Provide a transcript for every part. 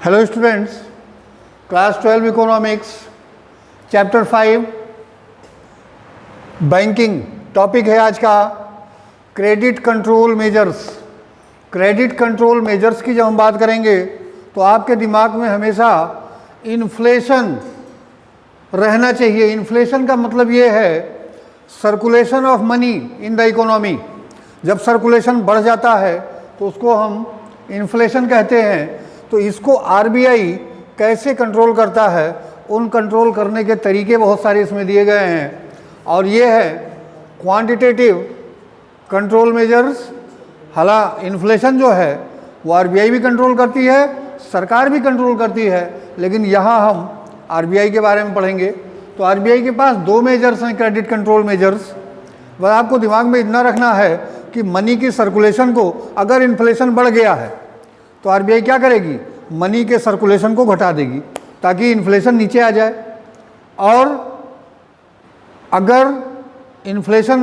Hello students, class 12 economics chapter 5 banking topic है आज का credit control measures. Credit control measures की जब हम बात करेंगे तो आपके दिमाग में हमेशा इन्फ्लेशन रहना चाहिए। इन्फ्लेशन का मतलब ये है circulation of money in the economy. जब सर्कुलेशन बढ़ जाता है तो उसको हम इन्फ्लेशन कहते हैं। तो इसको आरबीआई कैसे कंट्रोल करता है, उन कंट्रोल करने के तरीके बहुत सारे इसमें दिए गए हैं। और ये है क्वांटिटेटिव कंट्रोल मेजर्स। हालांकि इन्फ्लेशन जो है वो आरबीआई भी कंट्रोल करती है, सरकार भी कंट्रोल करती है, लेकिन यहाँ हम आरबीआई के बारे में पढ़ेंगे। तो आरबीआई के पास दो मेजर्स हैं क्रेडिट कंट्रोल मेजर्स। वह आपको दिमाग में इतना रखना है कि मनी की सर्कुलेशन को, अगर इन्फ्लेशन बढ़ गया है तो आरबीआई क्या करेगी, मनी के सर्कुलेशन को घटा देगी ताकि इन्फ्लेशन नीचे आ जाए। और अगर इन्फ्लेशन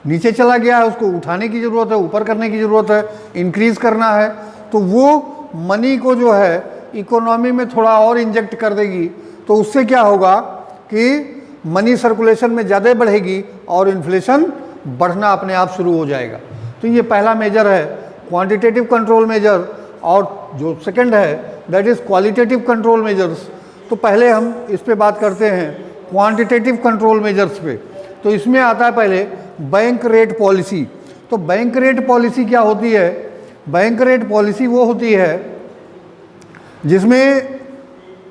नीचे चला गया है, उसको उठाने की ज़रूरत है, ऊपर करने की ज़रूरत है, इंक्रीज़ करना है, तो वो मनी को जो है इकोनॉमी में थोड़ा और इंजेक्ट कर देगी। तो उससे क्या होगा कि मनी सर्कुलेशन में ज़्यादा बढ़ेगी और इन्फ्लेशन बढ़ना अपने आप शुरू हो जाएगा। तो ये पहला मेजर है क्वांटिटेटिव कंट्रोल मेजर, और जो सेकंड है that is qualitative control measures. तो पहले हम इस पे बात करते हैं क्वांटिटेटिव कंट्रोल मेजर्स पे। तो इसमें आता है पहले बैंक रेट पॉलिसी। तो बैंक रेट पॉलिसी क्या होती है? बैंक रेट पॉलिसी वो होती है जिसमें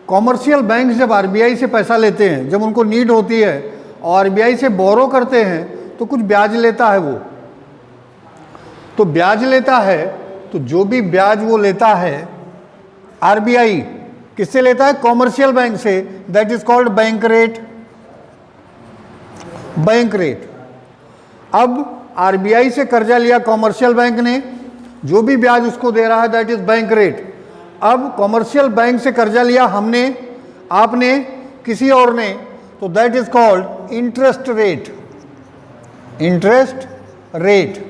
कॉमर्शियल बैंक जब आरबीआई से पैसा लेते हैं, जब उनको नीड होती है और आरबीआई से बोरो करते हैं तो कुछ ब्याज लेता है वो। तो ब्याज लेता है, तो जो भी ब्याज वो लेता है आरबीआई किससे लेता है? कॉमर्शियल बैंक से। That is called bank rate. Bank rate. अब आरबीआई से कर्जा लिया कॉमर्शियल बैंक ने, जो भी ब्याज उसको दे रहा है दैट इज बैंक रेट। अब कॉमर्शियल बैंक से कर्जा लिया हमने, आपने, किसी और ने, तो that is called interest rate. Interest rate.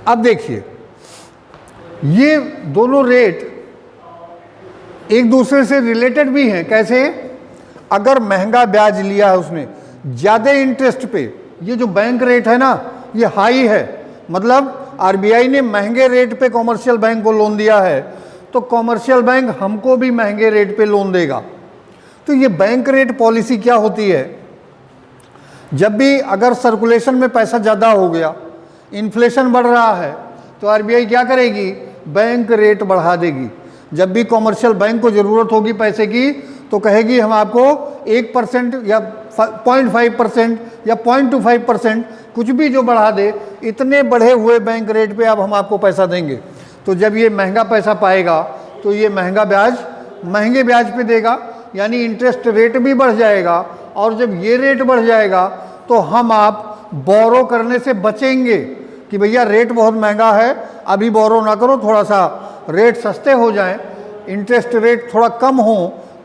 अब देखिए, ये दोनों रेट एक दूसरे से रिलेटेड भी हैं। कैसे? अगर महंगा ब्याज लिया है उसने, ज़्यादा इंटरेस्ट पे, ये जो बैंक रेट है ना ये हाई है, मतलब आरबीआई ने महंगे रेट पे कॉमर्शियल बैंक को लोन दिया है, तो कॉमर्शियल बैंक हमको भी महंगे रेट पे लोन देगा। तो ये बैंक रेट पॉलिसी क्या होती है? जब भी अगर सर्कुलेशन में पैसा ज़्यादा हो गया, इन्फ्लेशन बढ़ रहा है, तो आरबीआई क्या करेगी? बैंक रेट बढ़ा देगी। जब भी कॉमर्शियल बैंक को ज़रूरत होगी पैसे की तो कहेगी हम आपको 1% या 0.5% या 0.25% कुछ भी जो बढ़ा दे, इतने बढ़े हुए बैंक रेट पे अब हम आपको पैसा देंगे। तो जब ये महंगा पैसा पाएगा तो ये महंगा ब्याज महंगे ब्याज पे देगा, यानी इंटरेस्ट रेट भी बढ़ जाएगा। और जब ये रेट बढ़ जाएगा तो हम आप बोरो करने से बचेंगे कि भैया रेट बहुत महंगा है, अभी बोरो ना करो, थोड़ा सा रेट सस्ते हो जाएं, इंटरेस्ट रेट थोड़ा कम हो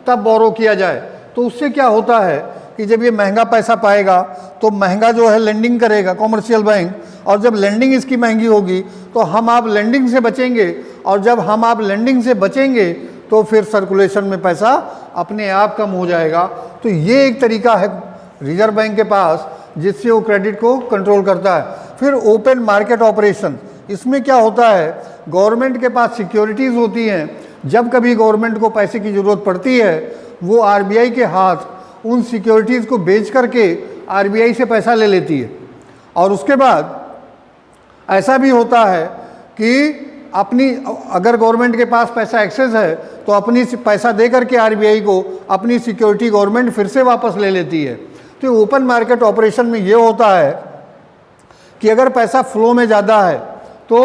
तब बोरो किया जाए। तो उससे क्या होता है कि जब ये महंगा पैसा पाएगा तो महंगा जो है लेंडिंग करेगा कॉमर्शियल बैंक, और जब लेंडिंग इसकी महंगी होगी तो हम आप लेंडिंग से बचेंगे, और जब हम आप लेंडिंग से बचेंगे तो फिर सर्कुलेशन में पैसा अपने आप कम हो जाएगा। तो ये एक तरीका है रिजर्व बैंक के पास जिससे वो क्रेडिट को कंट्रोल करता है। फिर ओपन मार्केट ऑपरेशन। इसमें क्या होता है, गवर्नमेंट के पास सिक्योरिटीज़ होती हैं। जब कभी गवर्नमेंट को पैसे की ज़रूरत पड़ती है, वो आरबीआई के हाथ उन सिक्योरिटीज़ को बेच करके आरबीआई से पैसा ले लेती है। और उसके बाद ऐसा भी होता है कि अपनी, अगर गवर्नमेंट के पास पैसा एक्सेस है तो अपनी पैसा दे करके आरबीआई को अपनी सिक्योरिटी गवर्नमेंट फिर से वापस ले लेती है। तो ओपन मार्केट ऑपरेशन में ये होता है कि अगर पैसा फ्लो में ज़्यादा है, तो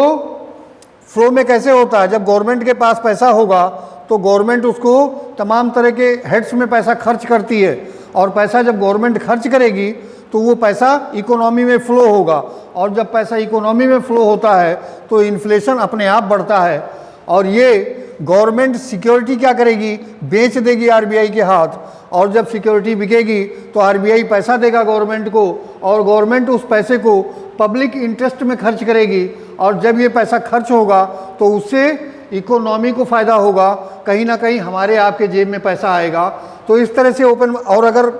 फ्लो में कैसे होता है, जब गवर्नमेंट के पास पैसा होगा तो गवर्नमेंट उसको तमाम तरह के हेड्स में पैसा खर्च करती है, और पैसा जब गवर्नमेंट खर्च करेगी तो वो पैसा इकोनॉमी में फ़्लो होगा, और जब पैसा इकोनॉमी में फ़्लो होता है तो इन्फ्लेशन अपने आप बढ़ता है। और ये गवर्नमेंट सिक्योरिटी क्या करेगी, बेच देगी आरबीआई के हाथ, और जब सिक्योरिटी बिकेगी तो आरबीआई पैसा देगा गवर्नमेंट को, और गवर्नमेंट उस पैसे को पब्लिक इंटरेस्ट में खर्च करेगी, और जब ये पैसा खर्च होगा तो उससे इकोनॉमी को फ़ायदा होगा, कहीं ना कहीं हमारे आपके जेब में पैसा आएगा। तो इस तरह से ओपन, और अगर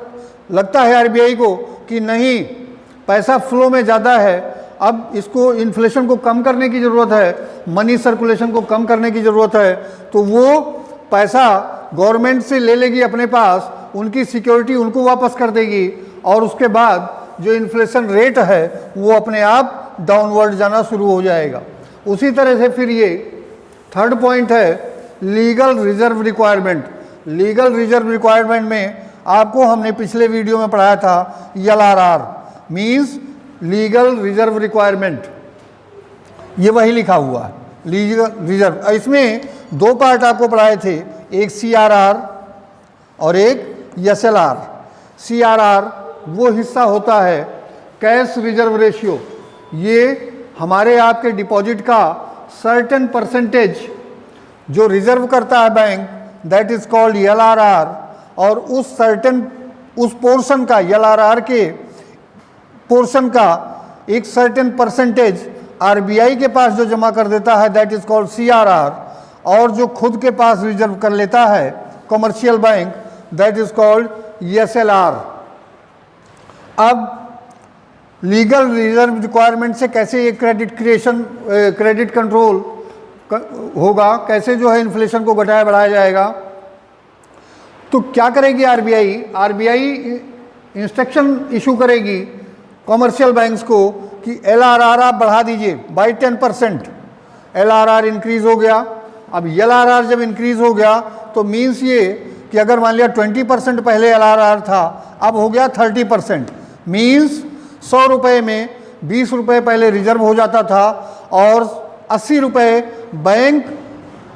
लगता है आरबीआई को कि नहीं पैसा फ्लो में ज़्यादा है, अब इसको इन्फ्लेशन को कम करने की ज़रूरत है, मनी सर्कुलेशन को कम करने की ज़रूरत है, तो वो पैसा गवर्नमेंट से ले लेगी अपने पास, उनकी सिक्योरिटी उनको वापस कर देगी, और उसके बाद जो इन्फ्लेशन रेट है वो अपने आप डाउनवर्ड जाना शुरू हो जाएगा। उसी तरह से फिर ये थर्ड पॉइंट है legal reserve requirement. Legal reserve requirement में आपको हमने पिछले वीडियो में पढ़ाया था LRR means legal reserve requirement, ये वही लिखा हुआ है लीगल रिजर्व। इसमें दो पार्ट आपको पढ़ाए थे, एक CRR और एक SLR। CRR वो हिस्सा होता है कैश रिजर्व रेशियो, ये हमारे आपके डिपॉजिट का सर्टेन परसेंटेज जो रिजर्व करता है bank, that is called LRR, और उस पोर्शन का LRR के पोर्शन का एक सर्टेन परसेंटेज आरबीआई के पास जो जमा कर देता है दैट इज कॉल्ड CRR, और जो खुद के पास रिजर्व कर लेता है commercial bank that is called SLR। अब लीगल रिजर्व रिक्वायरमेंट से कैसे ये क्रेडिट कंट्रोल होगा, कैसे जो है इन्फ्लेशन को घटाया बढ़ाया जाएगा, तो क्या करेगी आरबीआई इंस्ट्रक्शन इशू करेगी कमर्शियल बैंक्स को कि LRR आप बढ़ा दीजिए बाई 10%। LRR इंक्रीज हो गया। अब LRR जब इंक्रीज हो गया तो मीन्स ये कि अगर मान लिया 20% पहले LRR था, अब हो गया 30%, मीन्स 100 रुपये में 20 रुपये पहले रिजर्व हो जाता था और 80 रुपये बैंक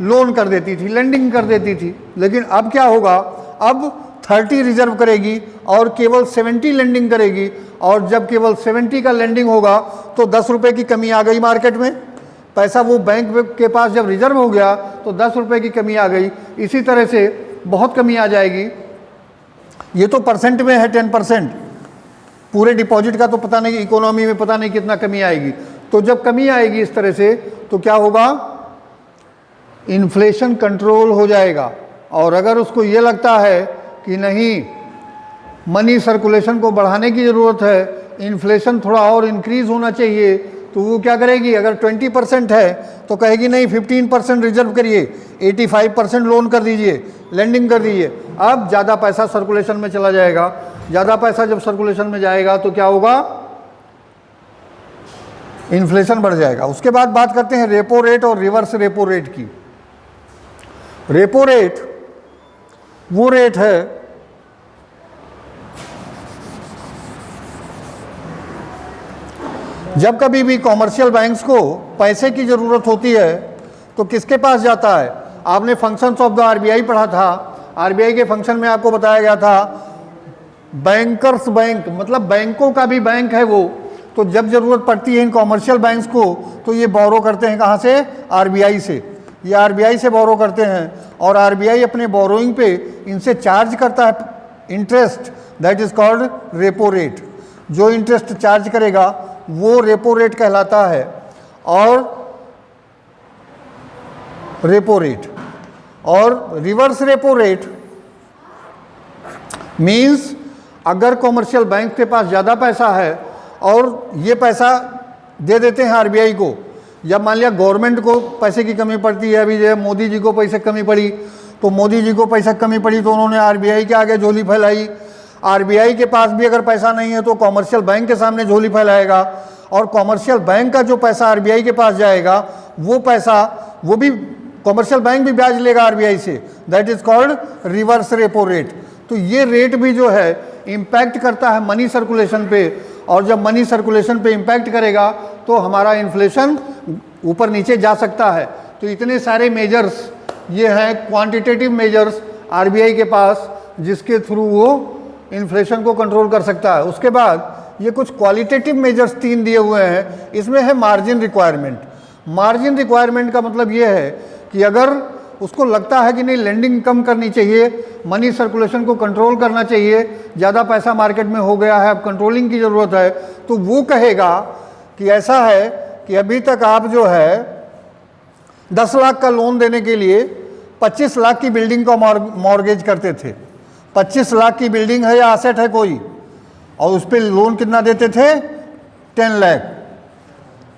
लोन कर देती थी, लेंडिंग कर देती थी। लेकिन अब क्या होगा, अब 30 रिजर्व करेगी और केवल 70 लेंडिंग करेगी, और जब केवल 70 का लेंडिंग होगा तो 10 रुपये की कमी आ गई मार्केट में। पैसा वो बैंक के पास जब रिजर्व हो गया तो 10 रुपये की कमी आ गई। इसी तरह से बहुत कमी आ जाएगी। ये तो परसेंट में है 10%, पूरे डिपॉजिट का तो पता नहीं, इकोनॉमी में पता नहीं कितना कमी आएगी। तो जब कमी आएगी इस तरह से तो क्या होगा, इन्फ्लेशन कंट्रोल हो जाएगा। और अगर उसको ये लगता है कि नहीं मनी सर्कुलेशन को बढ़ाने की ज़रूरत है, इन्फ्लेशन थोड़ा और इंक्रीज होना चाहिए, तो वो क्या करेगी, अगर 20% है तो कहेगी नहीं 15% रिजर्व करिए, 85% लोन कर दीजिए, लेंडिंग कर दीजिए। अब ज़्यादा पैसा सर्कुलेशन में चला जाएगा। ज़्यादा पैसा जब सर्कुलेशन में जाएगा तो क्या होगा, इन्फ्लेशन बढ़ जाएगा। उसके बाद बात करते हैं रेपो रेट और रिवर्स रेपो रेट की। रेपो रेट वो रेट है जब कभी भी कॉमर्शियल बैंक्स को पैसे की ज़रूरत होती है तो किसके पास जाता है। आपने फंक्शंस ऑफ द आरबीआई पढ़ा था। आरबीआई के फंक्शन में आपको बताया गया था बैंकर्स बैंक, मतलब बैंकों का भी बैंक है वो। तो जब ज़रूरत पड़ती है इन कॉमर्शियल बैंक्स को तो ये बोरो करते हैं, कहाँ से, आरबीआई से। ये आरबीआई से बोरो करते हैं और आरबीआई अपने बोरोइंग पे इनसे चार्ज करता है interest, that is called repo rate. जो इंटरेस्ट चार्ज करेगा वो रेपो रेट कहलाता है। और रेपो रेट और रिवर्स रेपो रेट मीन्स अगर कॉमर्शियल बैंक के पास ज़्यादा पैसा है और ये पैसा दे देते हैं आरबीआई को, जब मान लिया गवर्नमेंट को पैसे की कमी पड़ती है, अभी जो है मोदी जी को पैसे कमी पड़ी, तो मोदी जी को पैसा कमी पड़ी तो उन्होंने आरबीआई के आगे झोली फैलाई। आरबीआई के पास भी अगर पैसा नहीं है तो कॉमर्शियल बैंक के सामने झोली फैलाएगा, और कॉमर्शियल बैंक का जो पैसा आरबीआई के पास जाएगा वो पैसा वो भी कॉमर्शियल बैंक भी ब्याज लेगा आरबीआई से, that is called reverse repo rate. तो ये रेट भी जो है इम्पैक्ट करता है मनी सर्कुलेशन पे, और जब मनी सर्कुलेशन पे इम्पैक्ट करेगा तो हमारा इन्फ्लेशन ऊपर नीचे जा सकता है। तो इतने सारे मेजर्स ये हैं क्वांटिटेटिव मेजर्स आरबीआई के पास जिसके थ्रू वो इन्फ्लेशन को कंट्रोल कर सकता है। उसके बाद ये कुछ क्वालिटेटिव मेजर्स 3 दिए हुए हैं। इसमें है मार्जिन रिक्वायरमेंट। मार्जिन रिक्वायरमेंट का मतलब ये है कि अगर उसको लगता है कि नहीं लेंडिंग कम करनी चाहिए, मनी सर्कुलेशन को कंट्रोल करना चाहिए, ज़्यादा पैसा मार्केट में हो गया है, अब कंट्रोलिंग की ज़रूरत है, तो वो कहेगा कि ऐसा है कि अभी तक आप जो है 10 लाख का लोन देने के लिए 25 लाख की बिल्डिंग का मॉर्गेज करते थे। 25 लाख की बिल्डिंग है या एसेट है कोई, और उस पर लोन कितना देते थे? 10 लाख।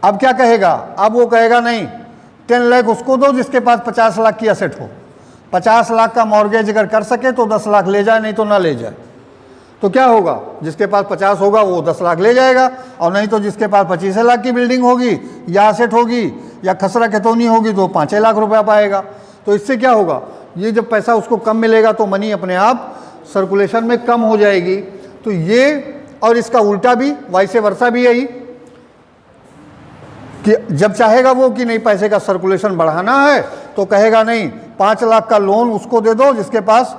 अब क्या कहेगा? अब वो कहेगा नहीं, 10 लाख उसको दो जिसके पास 50 लाख की एसेट हो। 50 लाख का मॉर्गेज अगर कर सके तो 10 लाख ले जाए, नहीं तो ना ले जाए। तो क्या होगा? जिसके पास 50 होगा वो 10 लाख ले जाएगा, और नहीं तो जिसके पास 25 लाख की बिल्डिंग होगी या एसेट होगी या खसरा खतौनी होगी तो 5 लाख रुपया पाएगा। तो इससे क्या होगा? ये जब पैसा उसको कम मिलेगा तो मनी अपने आप सर्कुलेशन में कम हो जाएगी। तो ये, और इसका उल्टा भी, वाइसे वर्सा भी यही कि जब चाहेगा वो कि नहीं पैसे का सर्कुलेशन बढ़ाना है तो कहेगा नहीं, 5 लाख का लोन उसको दे दो जिसके पास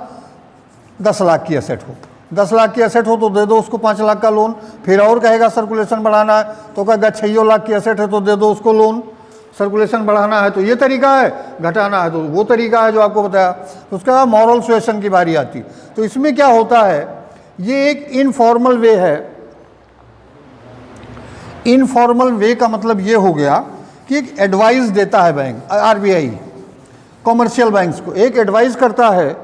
10 लाख की एसेट हो। 10 लाख की एसेट हो तो दे दो उसको 5 लाख का लोन। फिर और कहेगा सर्कुलेशन बढ़ाना है तो कहेगा 6 लाख की एसेट है तो दे दो उसको लोन। सर्कुलेशन बढ़ाना है तो ये तरीका है, घटाना है तो वो तरीका है जो आपको बताया। तो उसके बाद मॉरल सुएशन की बारी आती। तो इसमें क्या होता है, ये एक इनफॉर्मल वे है। इनफॉर्मल वे का मतलब ये हो गया कि एक एडवाइस देता है बैंक, आरबीआई कॉमर्शियल बैंक्स को एक एडवाइस करता है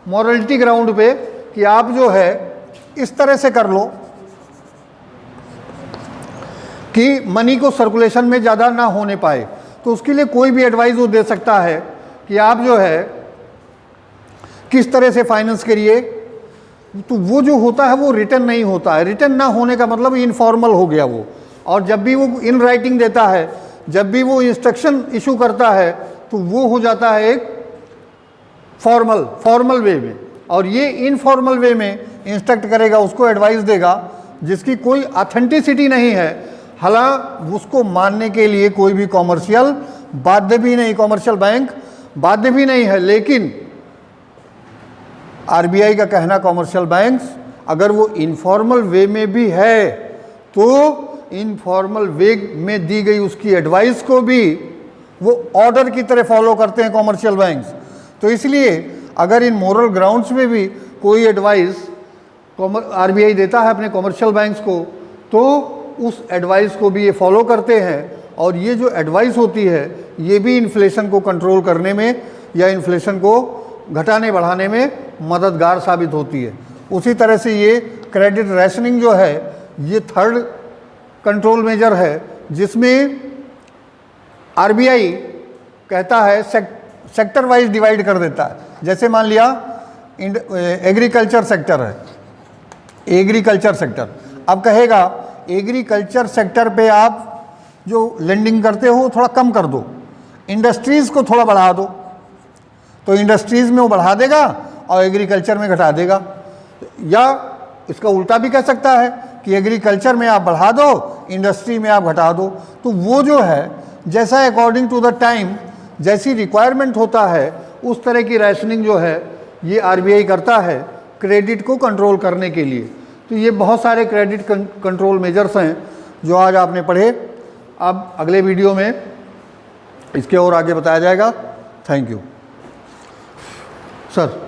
मॉरलिटी ग्राउंड पे कि आप जो है इस तरह से कर लो कि मनी को सर्कुलेशन में ज़्यादा ना होने पाए। तो उसके लिए कोई भी एडवाइस वो दे सकता है कि आप जो है किस तरह से फाइनेंस करिए। तो वो जो होता है वो रिटर्न नहीं होता है। रिटर्न ना होने का मतलब इनफॉर्मल हो गया वो। और जब भी वो इन राइटिंग देता है, जब भी वो इंस्ट्रक्शन इशू करता है तो वो हो जाता है एक फॉर्मल वे में। और ये इनफॉर्मल वे में इंस्ट्रक्ट करेगा, उसको एडवाइस देगा जिसकी कोई ऑथेंटिसिटी नहीं है। हालांकि उसको मानने के लिए कोई भी कॉमर्शियल बाध्य भी नहीं, कॉमर्शियल बैंक बाध्य भी नहीं है। लेकिन आरबीआई का कहना, कॉमर्शियल बैंक्स अगर वो इनफॉर्मल वे में भी है तो इनफॉर्मल वे में दी गई उसकी एडवाइस को भी वो ऑर्डर की तरह फॉलो करते हैं कॉमर्शियल बैंक्स। तो इसलिए अगर इन मोरल ग्राउंड्स में भी कोई एडवाइस आरबीआई देता है अपने कॉमर्शियल बैंक्स को तो उस एडवाइस को भी ये फॉलो करते हैं। और ये जो एडवाइस होती है ये भी इन्फ्लेशन को कंट्रोल करने में या इन्फ्लेशन को घटाने बढ़ाने में मददगार साबित होती है। उसी तरह से ये क्रेडिट रैशनिंग जो है ये थर्ड कंट्रोल मेजर है जिसमें आरबीआई कहता है सेक्टर वाइज डिवाइड कर देता है। जैसे मान लिया एग्रीकल्चर सेक्टर है, एग्रीकल्चर सेक्टर, अब कहेगा एग्रीकल्चर सेक्टर पे आप जो लेंडिंग करते हो थोड़ा कम कर दो, इंडस्ट्रीज़ को थोड़ा बढ़ा दो। तो इंडस्ट्रीज़ में वो बढ़ा देगा और एग्रीकल्चर में घटा देगा। या इसका उल्टा भी कह सकता है कि एग्रीकल्चर में आप बढ़ा दो, इंडस्ट्री में आप घटा दो। तो वो जो है जैसा अकॉर्डिंग टू द टाइम जैसी रिक्वायरमेंट होता है उस तरह की रैशनिंग जो है ये आरबीआई करता है क्रेडिट को कंट्रोल करने के लिए। तो ये बहुत सारे क्रेडिट कंट्रोल मेजर्स हैं जो आज आपने पढ़े। अब अगले वीडियो में इसके और आगे बताया जाएगा। Thank you sir.